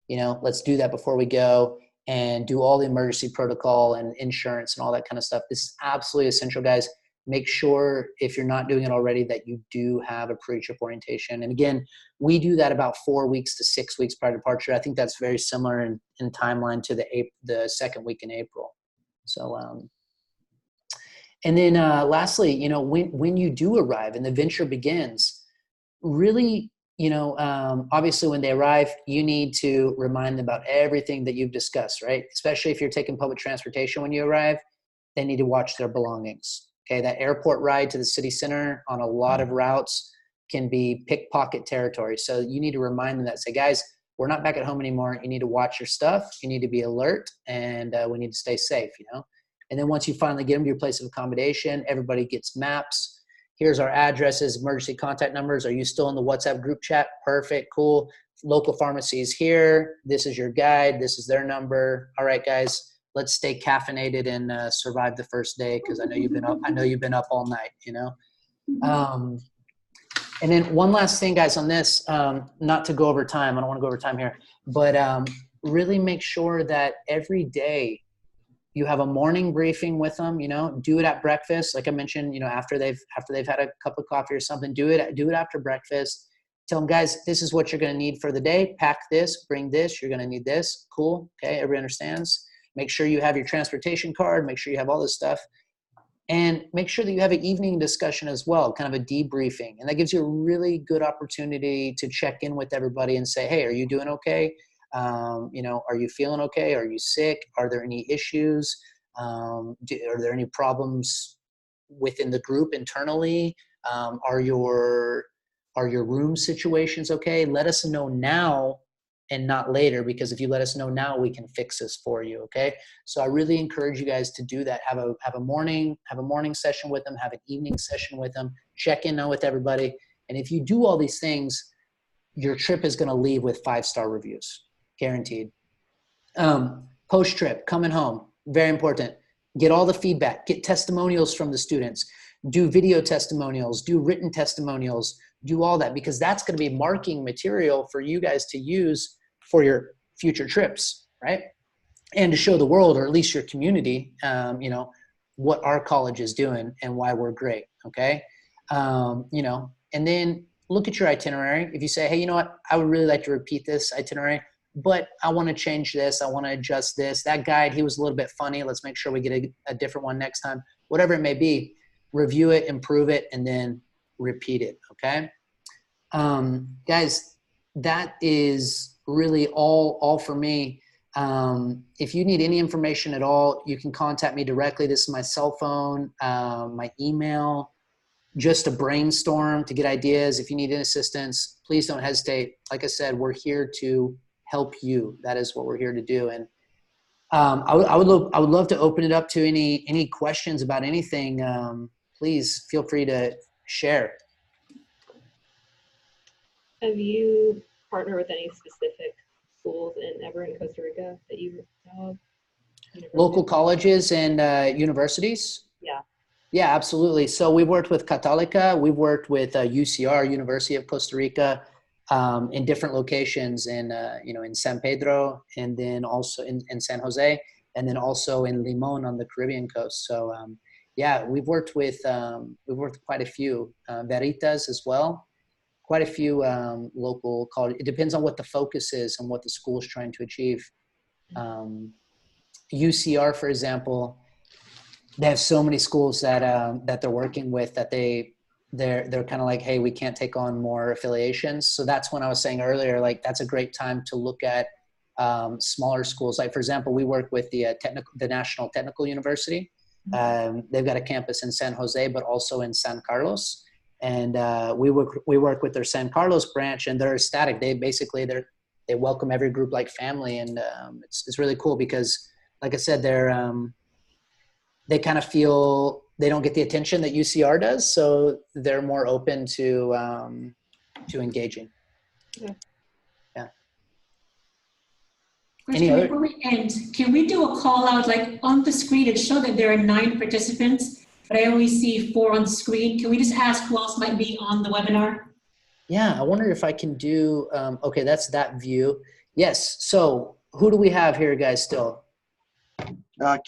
Let's do that before we go, and do all the emergency protocol and insurance and all that kind of stuff. This is absolutely essential, guys. Make sure, if you're not doing it already, that you do have a pre-trip orientation. And again, we do that about 4 weeks to 6 weeks prior to departure. I think that's very similar in timeline to the second week in April. So, and then lastly, when you do arrive and the venture begins, really, obviously when they arrive, you need to remind them about everything that you've discussed, right? Especially if you're taking public transportation when you arrive, they need to watch their belongings. Okay, that airport ride to the city center on a lot of routes can be pickpocket territory. So you need to remind them that, say, guys, we're not back at home anymore. You need to watch your stuff. You need to be alert, and we need to stay safe, And then once you finally get them to your place of accommodation, everybody gets maps. Here's our addresses, emergency contact numbers. Are you still in the WhatsApp group chat? Perfect, cool. Local pharmacies here. This is your guide. This is their number. All right, guys, let's stay caffeinated and survive the first day, because I know you've been up. I know you've been up all night. And then one last thing, guys, on this, not to go over time. I don't want to go over time here, but really make sure that every day you have a morning briefing with them. Do it at breakfast, like I mentioned. After they've had a cup of coffee or something, do it after breakfast. Tell them, guys, this is what you're going to need for the day. Pack this, bring this. You're going to need this. Cool. Okay, everybody understands. Make sure you have your transportation card. Make sure you have all this stuff, and make sure that you have an evening discussion as well, kind of a debriefing, and that gives you a really good opportunity to check in with everybody and say, hey, are you doing okay? Are you feeling okay? Are you sick? Are there any issues? Are there any problems within the group internally? Are your room situations okay? Let us know now and not later, because if you let us know now, we can fix this for you. Okay. So I really encourage you guys to do that. Have a morning session with them, have an evening session with them, check in with everybody. And if you do all these things, your trip is going to leave with 5-star reviews. Guaranteed. Post-trip, coming home, very important. Get all the feedback, get testimonials from the students, do video testimonials, do written testimonials, do all that, because that's going to be marking material for you guys to use for your future trips, right? And to show the world, or at least your community, what our college is doing and why we're great. Okay. And then look at your itinerary. If you say, hey, you know what, I would really like to repeat this itinerary, but I want to change this. I want to adjust this. That guide, he was a little bit funny. Let's make sure we get a different one next time. Whatever it may be, review it, improve it, and then repeat it. Okay. Guys, that is really all for me. If you need any information at all, you can contact me directly. This is my cell phone, my email, just to brainstorm, to get ideas. If you need any assistance, please don't hesitate. Like I said, we're here to help you. That is what we're here to do. And I would love to open it up to any questions about anything. Please feel free to share. Have you partnered with any specific schools ever in Costa Rica that you know of? Local colleges and universities? Yeah. Yeah, absolutely. So we've worked with Católica, we've worked with UCR, University of Costa Rica, in different locations in San Pedro, and then also in San Jose, and then also in Limon on the Caribbean coast. So yeah, we've worked with quite a few, Veritas as well, quite a few local colleges. It depends on what the focus is and what the school is trying to achieve. UCR, for example, they have so many schools that they're working with that they're kind of like, hey, we can't take on more affiliations. So that's when I was saying earlier, like that's a great time to look at smaller schools. Like for example, we work with the National Technical University. They've got a campus in San Jose, but also in San Carlos. And we work with their San Carlos branch, and they're ecstatic. They welcome every group like family, and it's really cool because, like I said, they kind of feel they don't get the attention that UCR does, so they're more open to engaging. Yeah. Yeah. Question before we end, can we do a call out? Like on the screen, it showed that there are 9 participants, but I only see 4 on the screen. Can we just ask who else might be on the webinar? Yeah, I wonder if I can do, okay, that's that view. Yes, so who do we have here, guys, still?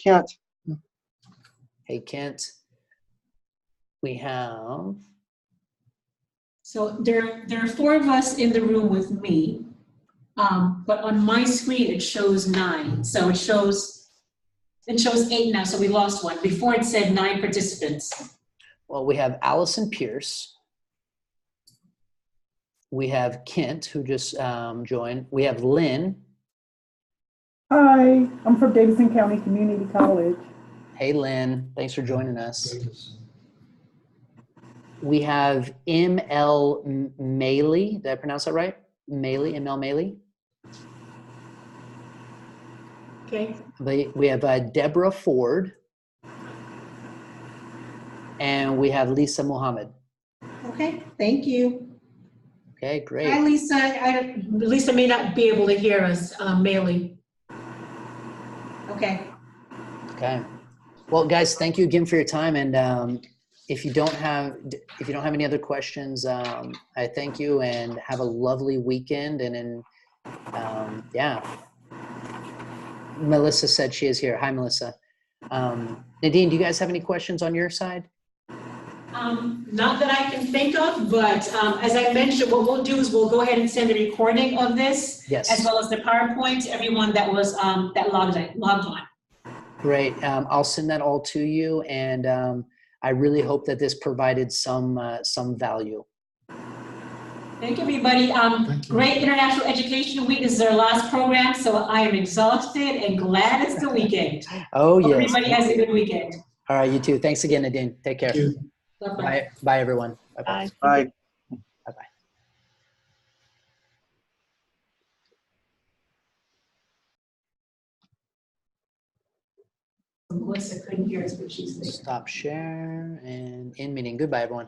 Kent. Hey, Kent. We have... So there are 4 of us in the room with me, but on my screen it shows 9. So it shows 8 now, so we lost 1. Before it said 9 participants. Well, we have Allison Pierce. We have Kent, who just joined. We have Lynn. Hi, I'm from Davidson County Community College. Hey, Lynn. Thanks for joining us. We have M.L. Maley. Did I pronounce that right? Maley, M.L. Maley. Okay. We have Deborah Ford. And we have Lisa Mohammed. Okay, thank you. Okay, great. Hi, Lisa. Lisa may not be able to hear us, Maley. Okay. Okay. Well, guys, thank you again for your time. And if you don't have any other questions, I thank you and have a lovely weekend. And yeah, Melissa said she is here. Hi, Melissa. Nadine, do you guys have any questions on your side? Not that I can think of, but as I mentioned, what we'll do is we'll go ahead and send a recording of this, Yes. as well as the PowerPoint to everyone that was that logged on. Great. I'll send that all to you, and I really hope that this provided some value. Thank you, everybody. Great International Education Week. This is our last program, so I am exhausted and glad it's the weekend. Oh, Hope yes. everybody has a good weekend. All right, you too. Thanks again, Nadine. Take care. Bye. Bye, everyone. Bye-bye. Bye. Bye. Bye-bye. Melissa couldn't hear us, but she's there. Stop share and end meeting. Goodbye, everyone.